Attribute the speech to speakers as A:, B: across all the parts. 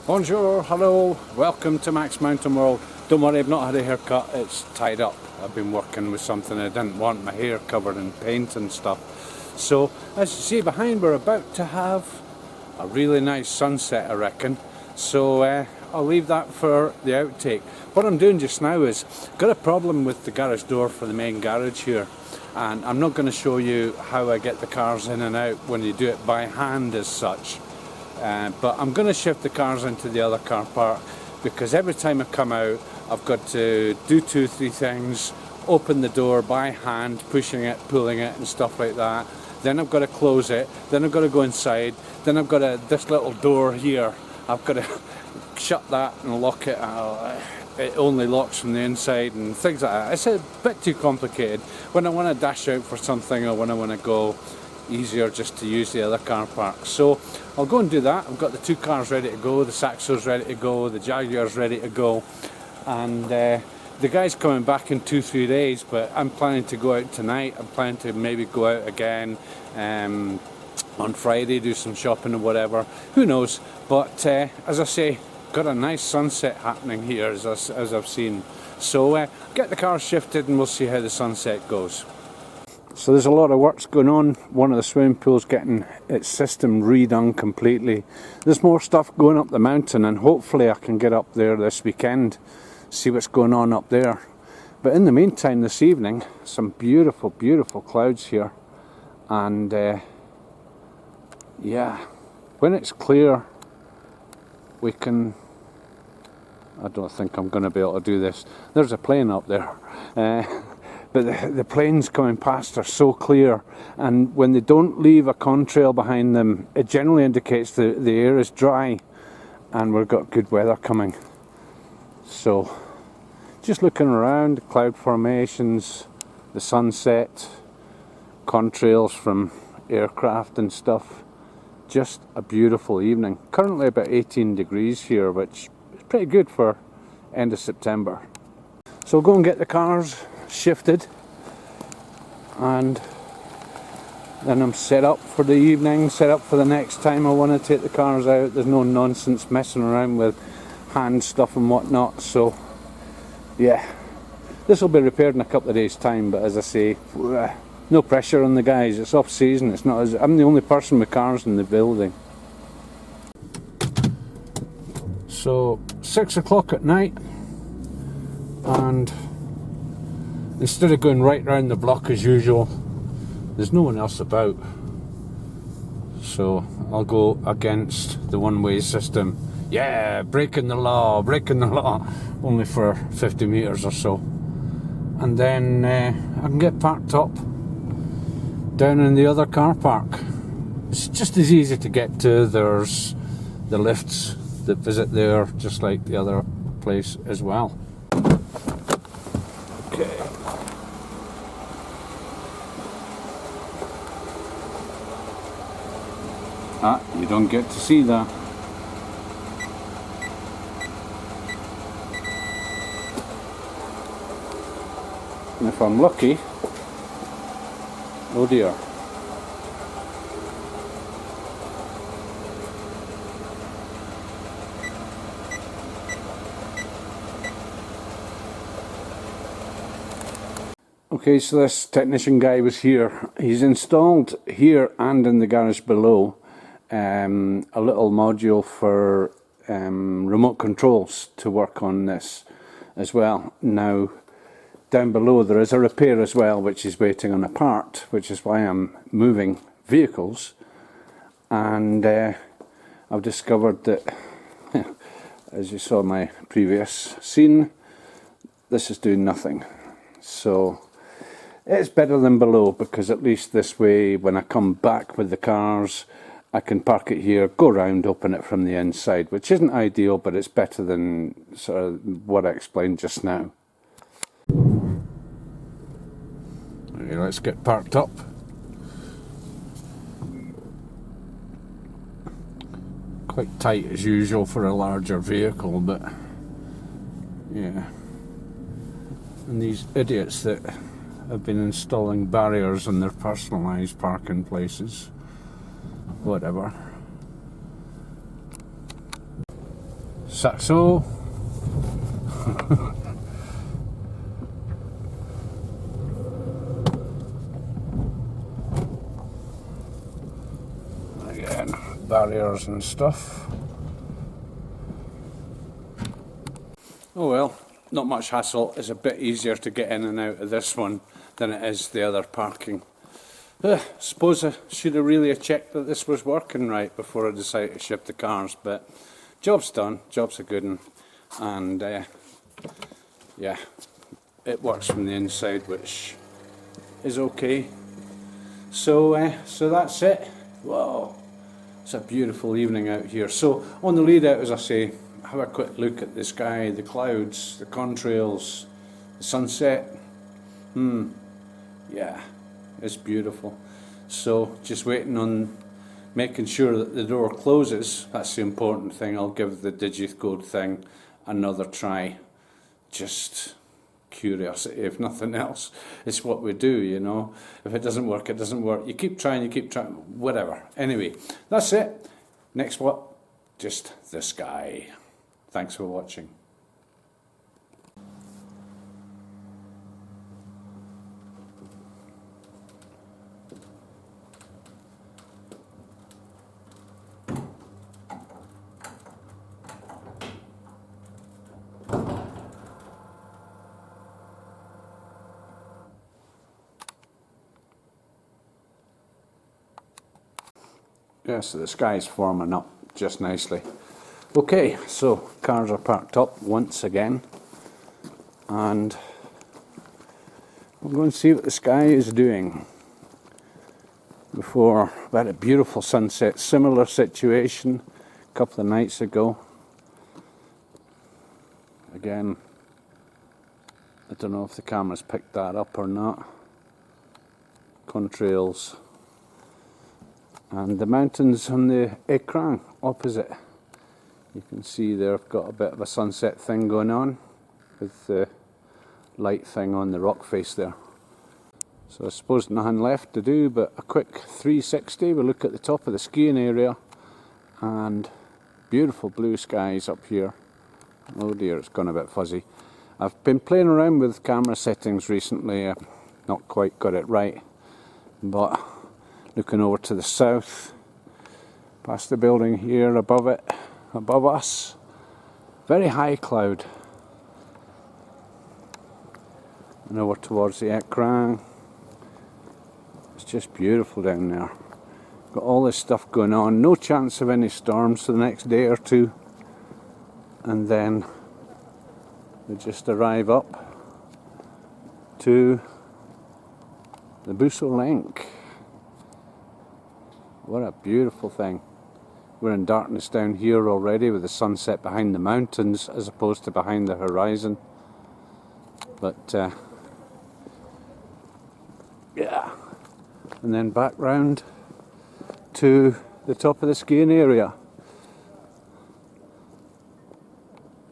A: Bonjour, hello, welcome to MaxMountainWorld. Don't worry, I've not had a haircut, it's tied up. I've been working with something I didn't want my hair covered in paint and stuff. So, as you see behind, we're about to have a really nice sunset, I reckon. So, I'll leave that for the outtake. What I'm doing just now is, got a problem with the garage door for the main garage here. And I'm not going to show you how I get the cars in and out when you do it by hand as such. But I'm going to shift the cars into the other car park because every time I come out I've got to do 2-3 things, open the door by hand, pushing it, pulling it and stuff like that. Then I've got to close it, then I've got to go inside, then I've got this little door here, I've got to shut that and lock it. It only locks from the inside and things like that. It's a bit too complicated when I want to dash out for something or when I want to go easier just to use the other car park. So I'll go and do that. I've got the 2 cars ready to go, the Saxo's ready to go, the Jaguar's ready to go, and the guy's coming back in 2-3 days, but I'm planning to go out tonight. I'm planning to maybe go out again on Friday, do some shopping or whatever, who knows. But as I say, got a nice sunset happening here as I've seen. So get the cars shifted and we'll see how the sunset goes. So there's a lot of works going on. One of the swimming pools getting its system redone completely. There's more stuff going up the mountain and hopefully I can get up there this weekend, see what's going on up there. But in the meantime this evening, some beautiful, beautiful clouds here. And yeah, when it's clear we can... I don't think I'm going to be able to do this. There's a plane up there. But the planes coming past are so clear, and when they don't leave a contrail behind them, it generally indicates the air is dry and we've got good weather coming. So just looking around, cloud formations, the sunset, contrails from aircraft and stuff. Just a beautiful evening. Currently about 18 degrees here, which is pretty good for end of September. So we'll go and get the cars shifted and then I'm set up for the evening, set up for the next time I want to take the cars out. There's no nonsense messing around with hand stuff and whatnot. So yeah, this will be repaired in a couple of days time, but as I say, no pressure on the guys. It's off season. It's not as I'm the only person with cars in the building. So 6 o'clock at night, and instead of going right round the block as usual, there's no one else about, so I'll go against the one-way system. Yeah, breaking the law, only for 50 metres or so, and then I can get parked up down in the other car park. It's just as easy to get to. There's the lifts that visit there, just like the other place as well. Okay. Ah, you don't get to see that. And if I'm lucky, oh dear. Okay, so this technician guy was here. He's installed here and in the garage below a little module for remote controls to work on this as well. Now down below there is a repair as well, which is waiting on a part, which is why I'm moving vehicles. And I've discovered that as you saw in my previous scene, this is doing nothing. So it's better than below, because at least this way when I come back with the cars I can park it here, go round, open it from the inside, which isn't ideal, but it's better than sort of what I explained just now. Okay, let's get parked up. Quite tight as usual for a larger vehicle, but yeah. And these idiots that have been installing barriers in their personalised parking places. Whatever. Saxo. Again, barriers and stuff. Oh well, not much hassle. It's a bit easier to get in and out of this one than it is the other parking. Suppose I should have really checked that this was working right before I decided to ship the cars, but job's done, job's a good one, and yeah, it works from the inside, which is okay. So that's it. Whoa, it's a beautiful evening out here. So on the lead out, as I say, have a quick look at the sky, the clouds, the contrails, the sunset. Yeah, it's beautiful. So just waiting on making sure that the door closes. That's the important thing. I'll give the digicode thing another try. Just curiosity, if nothing else. It's what we do, you know. If it doesn't work, it doesn't work. You keep trying, whatever. Anyway, that's it. Next what? Just the sky. Thanks for watching. Yeah, so the sky's forming up just nicely. Okay, so cars are parked up once again, and we're going to see what the sky is doing before we had a beautiful sunset. Similar situation a couple of nights ago. Again, I don't know if the camera's picked that up or not. Contrails. And the mountains on the écran opposite. You can see they've got a bit of a sunset thing going on with the light thing on the rock face there. So I suppose nothing left to do but a quick 360. We'll look at the top of the skiing area and beautiful blue skies up here. Oh dear, it's gone a bit fuzzy. I've been playing around with camera settings recently. I've not quite got it right, but looking over to the south, past the building here, above it, above us, very high cloud. And over towards the écran, it's just beautiful down there. Got all this stuff going on, no chance of any storms for the next day or two. And then we just arrive up to the Les-Orres. What a beautiful thing. We're in darkness down here already with the sunset behind the mountains as opposed to behind the horizon. But yeah. And then back round to the top of the skiing area.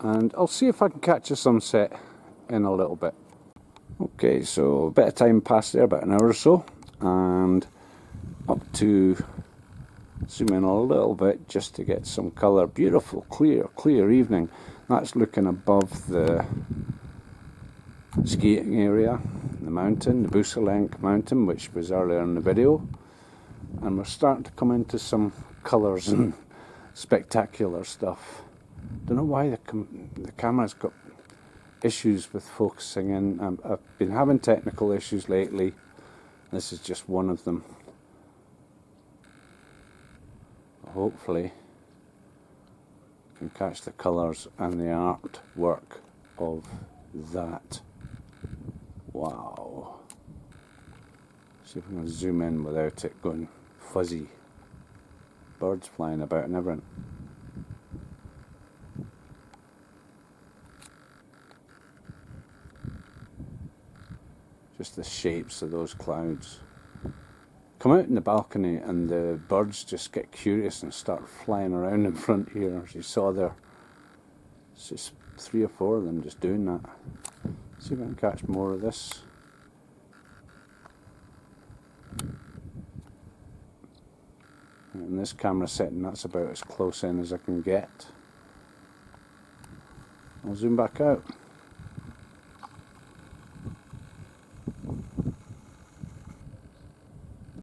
A: And I'll see if I can catch a sunset in a little bit. Okay, so a bit of time passed there, about an hour or so. And up to zoom in a little bit just to get some colour. Beautiful, clear evening. That's looking above the skiing area, the mountain, the Les-Orres mountain, which was earlier in the video. And we're starting to come into some colours and spectacular stuff. Don't know why the camera's got issues with focusing in. I've been having technical issues lately. This is just one of them. Hopefully you can catch the colours and the artwork of that. Wow. See if I can zoom in without it going fuzzy. Birds flying about and everything. Just the shapes of those clouds. Come out in the balcony and the birds just get curious and start flying around in front here. As you saw there, it's just 3 or 4 of them just doing that. See if I can catch more of this. And this camera setting, that's about as close in as I can get. I'll zoom back out.